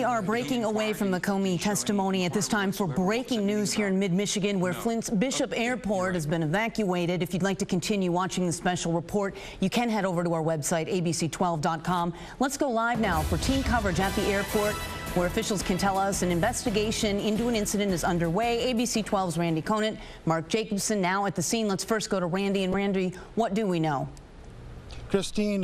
are breaking away from the Comey testimony at this time for breaking news here in mid-Michigan, where Flint's Bishop Airport has been evacuated. If you'd like to continue watching the special report, you can head over to our website, abc12.com. Let's go live now for team coverage at the airport, where officials can tell us an investigation into an incident is underway. ABC 12's Randy Conant, Mark Jacobson now at the scene. Let's first go to Randy. And Randy, what do we know? Christine,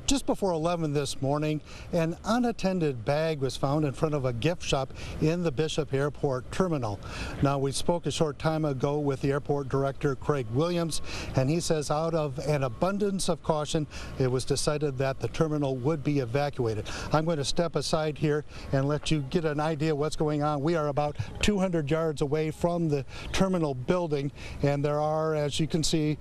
just before 11 this morning, an unattended bag was found in front of a gift shop in the Bishop Airport terminal. Now, we spoke a short time ago with the airport director, Craig Williams, and he says out of an abundance of caution, it was decided that the terminal would be evacuated. I'm going to step aside here and let you get an idea of what's going on. We are about 200 yards away from the terminal building, and there are, as you can see,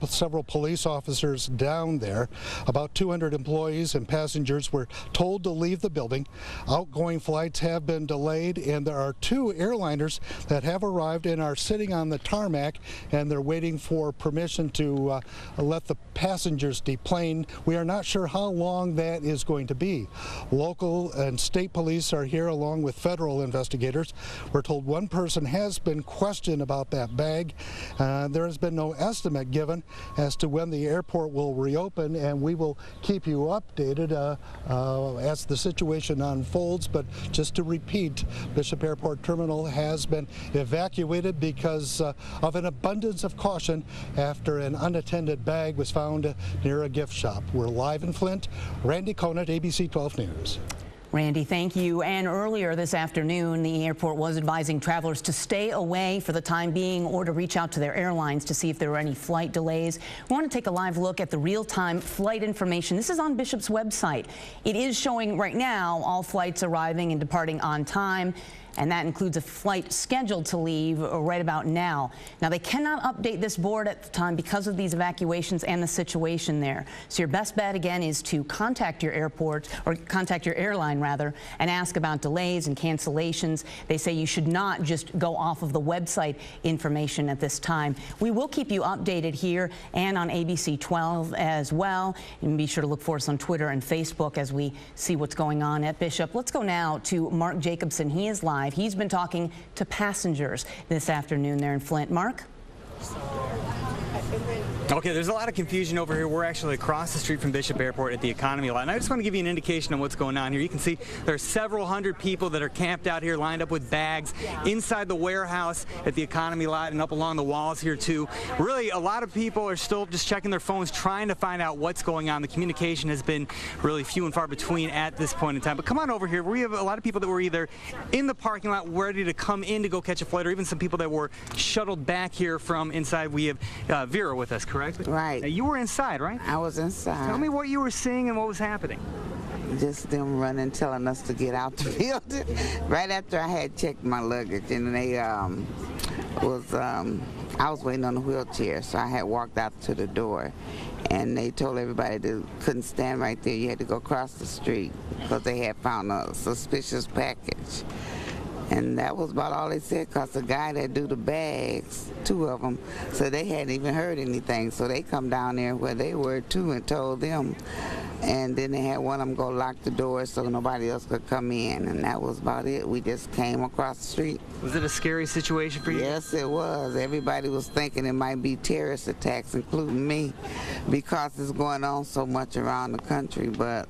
several police officers down there. About 200 employees and passengers were told to leave the building. Outgoing flights have been delayed, and there are 2 airliners that have arrived and are sitting on the tarmac, and they're waiting for permission to let the passengers deplane. We are not sure how long that is going to be. Local and state police are here along with federal investigators. We're told one person has been questioned about that bag. There has been no estimate given as to when the airport will reopen, and we will keep you updated as the situation unfolds. But just to repeat, Bishop Airport Terminal has been evacuated because of an abundance of caution after an unattended bag was found near a gift shop. We're live in Flint. Randy Conant, ABC 12 News. Randy, thank you. And earlier this afternoon, the airport was advising travelers to stay away for the time being or to reach out to their airlines to see if there were any flight delays. We want to take a live look at the real-time flight information. This is on Bishop's website. It is showing right now all flights arriving and departing on time, and that includes a flight scheduled to leave right about now. Now, they cannot update this board at the time because of these evacuations and the situation there. So your best bet, again, is to contact your airport, or contact your airline, rather, and ask about delays and cancellations. They say you should not just go off of the website information at this time. We will keep you updated here and on ABC 12 as well. And be sure to look for us on Twitter and Facebook as we see what's going on at Bishop. Let's go now to Mark Jacobson. He is live. He's been talking to passengers this afternoon there in Flint. Mark? Okay, there's a lot of confusion over here. We're actually across the street from Bishop Airport at the Economy Lot, and I just want to give you an indication of what's going on here. You can see there are several hundred people that are camped out here, lined up with bags inside the warehouse at the Economy Lot and up along the walls here too. Really, a lot of people are still just checking their phones, trying to find out what's going on. The communication has been really few and far between at this point in time. But come on over here. We have a lot of people that were either in the parking lot ready to come in to go catch a flight, or even some people that were shuttled back here from inside. We have Vera with us, correct? Right. Now, you were inside, right? I was inside. Tell me what you were seeing and what was happening. Just them running, telling us to get out the building. Right after I had checked my luggage, and they I was waiting on the wheelchair, so I had walked out to the door, and they told everybody they couldn't stand right there. You had to go across the street because they had found a suspicious package. And that was about all they said, because the guy that do the bags, 2 of them, so they hadn't even heard anything. So they come down there where they were too and told them. And then they had one of them go lock the door so nobody else could come in. And that was about it. We just came across the street. Was it a scary situation for you? Yes, it was. Everybody was thinking it might be terrorist attacks, including me, because it's going on so much around the country. But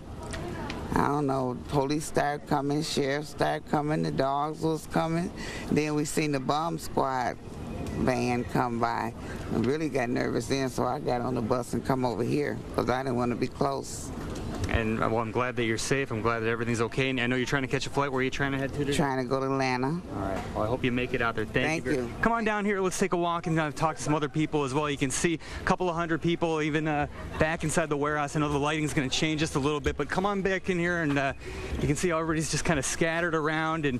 I don't know, police started coming, sheriff started coming, the dogs was coming. Then we seen the bomb squad van come by. I really got nervous then, so I got on the bus and come over here because I didn't want to be close. And well, I'm glad that you're safe. I'm glad that everything's okay. And I know you're trying to catch a flight. Where are you trying to head to today? Trying to go to Atlanta. All right. Well, I hope you make it out there. Thank you. You. Come on down here. Let's take a walk and talk to some other people as well. You can see a couple of hundred people even back inside the warehouse. I know the lighting's going to change just a little bit, but come on back in here, and you can see everybody's just kind of scattered around. And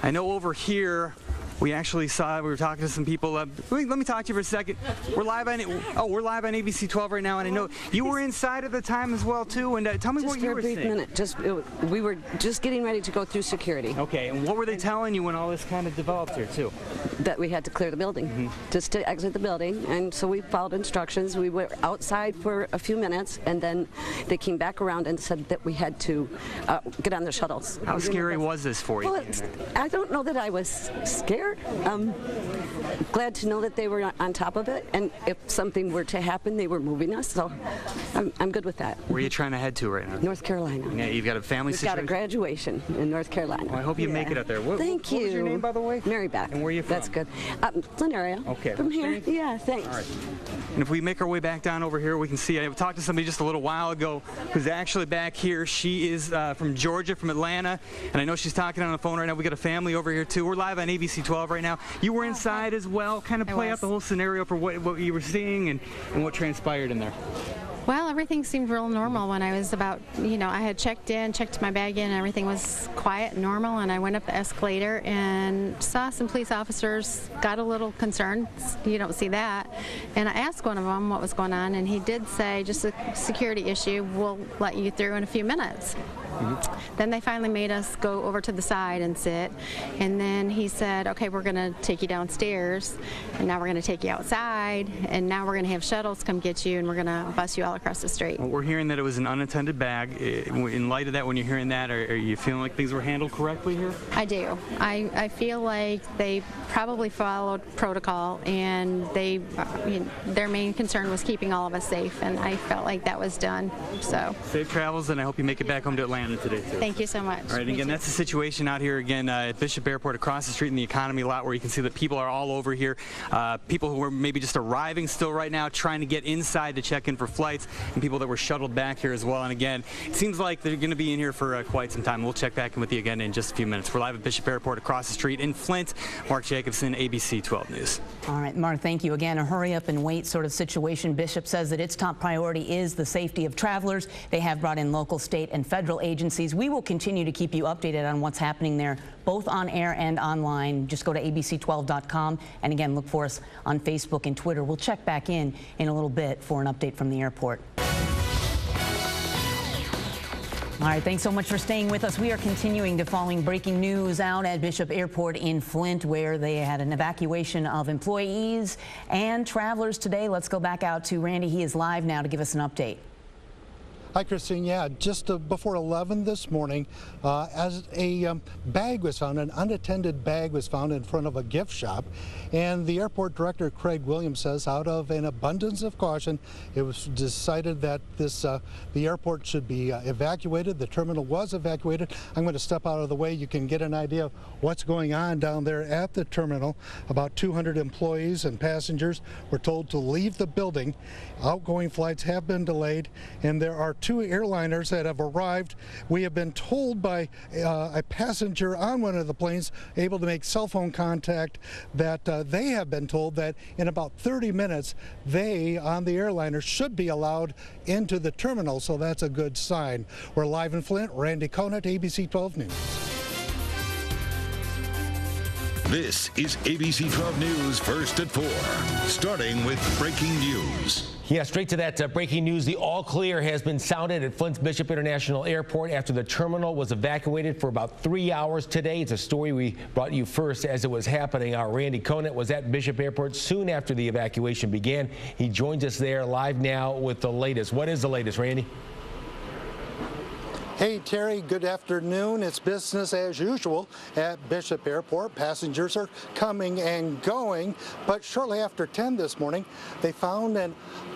I know over here We actually saw, we were talking to some people. Let me talk to you for a second. We're live on ABC 12 right now, and I know you were inside at the time as well too. And tell me what you were seeing. We were just getting ready to go through security. Okay, and what were they telling you when all this kind of developed here too? That we had to clear the building, just to exit the building, and so we followed instructions. We were outside for a few minutes, and then they came back around and said that we had to get on the shuttles. How scary was this for you? Well, I don't know that I was scared. Glad to know that they were on top of it, and if something were to happen, they were moving us, so I'm good with that. Where are you trying to head to right now? North Carolina. Yeah, you've got a family We've situation? got a graduation in North Carolina. Well, I hope you make it up there. Thank you. What was your name, by the way? Mary Beth. And where are you from? That's good. Flint area. Okay. From here. Yeah, thanks. All right. And if we make our way back down over here, we can see, I talked to somebody just a little while ago who's actually back here. She is from Georgia, from Atlanta, and I know she's talking on the phone right now. We got a family over here too. We're live on ABC 12 right now. You were inside as well. Kind of play out the whole scenario for what you were seeing and what transpired in there. Well, everything seemed real normal when I was about, I had checked my bag in, and everything was quiet and normal, and I went up the escalator and saw some police officers, got a little concerned. You don't see that. And I asked one of them what was going on, and he did say, just a security issue, we'll let you through in a few minutes. Then they finally made us go over to the side and sit, and then he said, okay, we're going to take you downstairs, and now we're going to take you outside, and now we're going to have shuttles come get you, and we're going to bus you all across the street. Well, we're hearing that it was an unattended bag. In light of that, when you're hearing that, are you feeling like things were handled correctly here? I do. I feel like they probably followed protocol, and their main concern was keeping all of us safe, and I felt like that was done. So safe travels, and I hope you make it back home to Atlanta today too. Thank you so much. All right, again, that's the situation out here again at Bishop Airport, across the street in the economy lot, where you can see that people are all over here. People who are maybe just arriving still right now, trying to get inside to check in for flights, and people that were shuttled back here as well. And again, it seems like they're going to be in here for quite some time. We'll check back in with you again in just a few minutes. We're live at Bishop Airport, across the street in Flint. Mark Jacobson, ABC 12 News. All right, Mark, thank you. Again, a hurry up and wait sort of situation. Bishop says that its top priority is the safety of travelers. They have brought in local, state, and federal agencies. We will continue to keep you updated on what's happening there, both on air and online. Just go to abc12.com, and again, look for us on Facebook and Twitter. We'll check back in a little bit for an update from the airport. All right, thanks so much for staying with us. We are continuing to following breaking news out at Bishop Airport in Flint, where they had an evacuation of employees and travelers today. Let's go back out to Randy. He is live now to give us an update. Hi, Christine. Yeah, just before 11 this morning, as a bag was found, an unattended bag was found in front of a gift shop. And the airport director, Craig Williams, says out of an abundance of caution, it was decided that the airport should be evacuated. The terminal was evacuated. I'm going to step out of the way. You can get an idea of what's going on down there at the terminal. About 200 employees and passengers were told to leave the building. Outgoing flights have been delayed, and there are 2 airliners that have arrived. We have been told by a passenger on one of the planes able to make cell phone contact that they have been told that in about 30 minutes they on the airliner should be allowed into the terminal, so that's a good sign. We're live in Flint. Randy Conant, ABC 12 News. This is ABC 12 News First at 4, starting with breaking news. Yeah, straight to that breaking news. The all clear has been sounded at Flint's Bishop International Airport after the terminal was evacuated for about 3 hours today. It's a story we brought you first as it was happening. Our Randy Conant was at Bishop Airport soon after the evacuation began. He joins us there live now with the latest. What is the latest, Randy? Hey, Terry, good afternoon. It's business as usual at Bishop Airport. Passengers are coming and going, but shortly after 10 this morning, they found an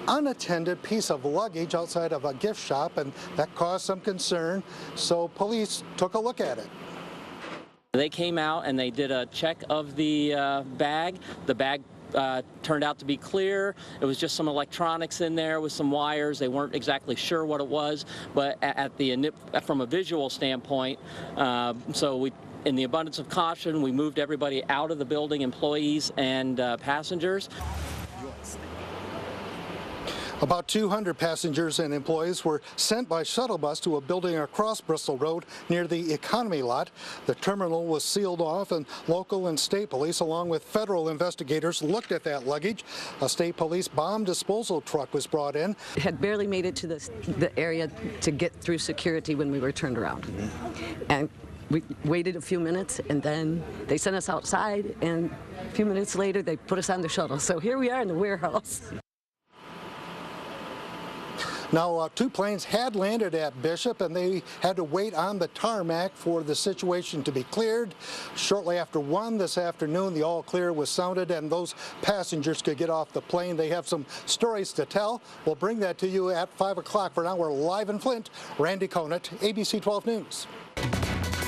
unattended piece of luggage outside of a gift shop, and that caused some concern, so police took a look at it. They came out and they did a check of the bag. The bag turned out to be clear. It was just some electronics in there with some wires. They weren't exactly sure what it was, but from a visual standpoint, in the abundance of caution, we moved everybody out of the building, employees and passengers. About 200 passengers and employees were sent by shuttle bus to a building across Bristol Road near the economy lot. The terminal was sealed off, and local and state police, along with federal investigators, looked at that luggage. A state police bomb disposal truck was brought in. Had barely made it to the area to get through security when we were turned around. And we waited a few minutes, and then they sent us outside, and a few minutes later they put us on the shuttle. So here we are in the warehouse. Now, 2 planes had landed at Bishop, and they had to wait on the tarmac for the situation to be cleared. Shortly after 1 this afternoon, the all clear was sounded, and those passengers could get off the plane. They have some stories to tell. We'll bring that to you at 5 o'clock. For now, we're live in Flint. Randy Conant, ABC 12 News.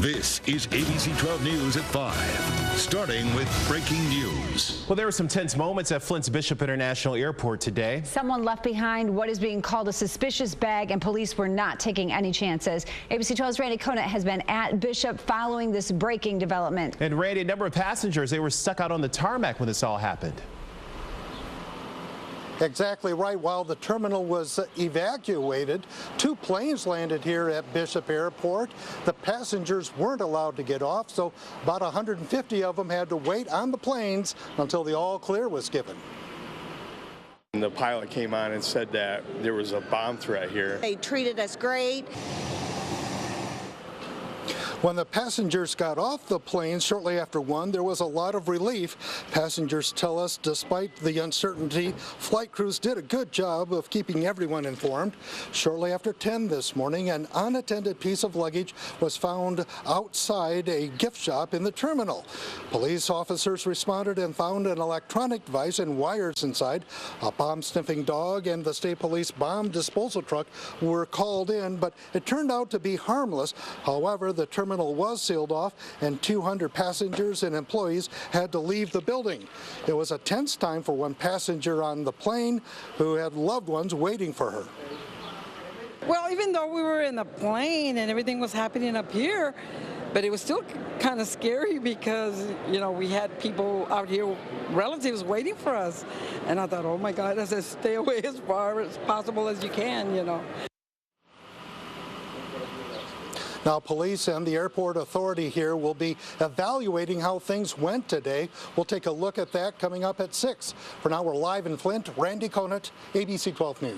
This is ABC 12 News at 5, starting with breaking news. Well, there were some tense moments at Flint's Bishop International Airport today. Someone left behind what is being called a suspicious bag, and police were not taking any chances. ABC 12's Randy Conant has been at Bishop following this breaking development. And Randy, a number of passengers, they were stuck out on the tarmac when this all happened. Exactly right. While the terminal was evacuated, 2 planes landed here at Bishop Airport. The passengers weren't allowed to get off, so about 150 of them had to wait on the planes until the all clear was given. The pilot came on and said that there was a bomb threat here. They treated us great. When the passengers got off the plane shortly after 1, there was a lot of relief. Passengers tell us despite the uncertainty, flight crews did a good job of keeping everyone informed. Shortly after 10 this morning, an unattended piece of luggage was found outside a gift shop in the terminal. Police officers responded and found an electronic device and wires inside. A bomb-sniffing dog and the state police bomb disposal truck were called in, but it turned out to be harmless. However, the terminal was sealed off, and 200 passengers and employees had to leave the building. It was a tense time for one passenger on the plane who had loved ones waiting for her. Well, even though we were in the plane and everything was happening up here, but it was still kind of scary because, you know, we had people out here, relatives waiting for us. And I thought, oh my God, I said, stay away as far as possible as you can, you know. Now, police and the airport authority here will be evaluating how things went today. We'll take a look at that coming up at 6. For now, we're live in Flint. Randy Conant, ABC 12 News.